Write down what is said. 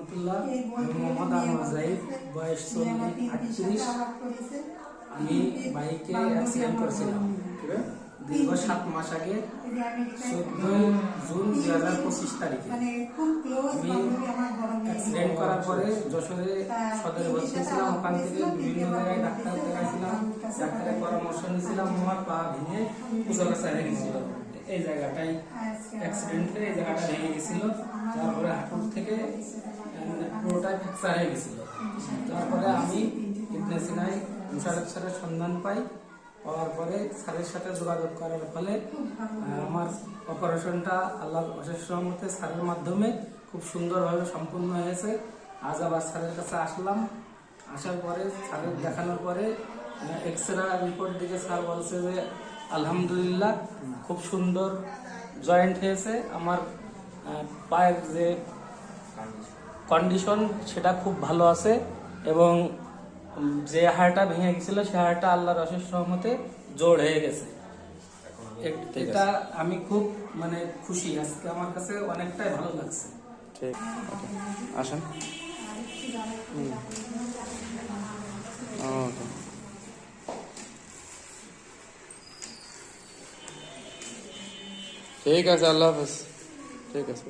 রহমতুল্লাহ। আমি মোহাম্মদ আনোয়ার জাহিদ, বয়স 38। আমি বাইকে অ্যাক্সিডেন্ট করেছিলাম দীর্ঘ 7 মাস আগে 14 জুন 2025 তারিখে। আমি অ্যাক্সিডেন্ট করার পরে যশোরে সদরে ভর্তি ছিলাম। ওখান থেকে বিভিন্ন জায়গায় ডাক্তার দেখাইছিলাম, ডাক্তারের পরামর্শ নিয়েছিলাম। আমার পা ভেঙে কুচকাচা হয়ে গেছিল। এই জায়গাটাই অ্যাক্সিডেন্টে এই জায়গাটা ভেঙে গেছিল। তারপরে হাঁটুর থেকে পুরোটাই ফ্র্যাকচার হয়ে গেছিল। তারপরে আমি ইবনে সিনায় মুশাররফ স্যারের সন্ধান পাই। পাওয়ার পরে স্যারের সাথে যোগাযোগ করার ফলে আমার অপারেশনটা আল্লাহর অশেষ রহমতে স্যারের মাধ্যমে খুব সুন্দরভাবে সম্পূর্ণ হয়েছে। আজ আবার স্যারের কাছে আসলাম। আসার পরে স্যারের দেখানোর পরে এক্সরে রিপোর্ট দিকে স্যার বলছে যে আলহামদুলিল্লাহ খুব সুন্দর জয়েন্ট হয়েছে। আমার পায়ের যে কন্ডিশন সেটা খুব ভালো আছে এবং যে হাড়টা ভেঙে গেছিল সে হাড়টা আল্লাহর অশেষ রহমতে জোড় হয়ে গেছে। এটা আমি খুব খুশি। আজকে আমার কাছে অনেকটাই ভালো লাগছে। ঠিক আসেন। ঠিক আছে, আল্লাহ হাফেজ। ঠিক আছে।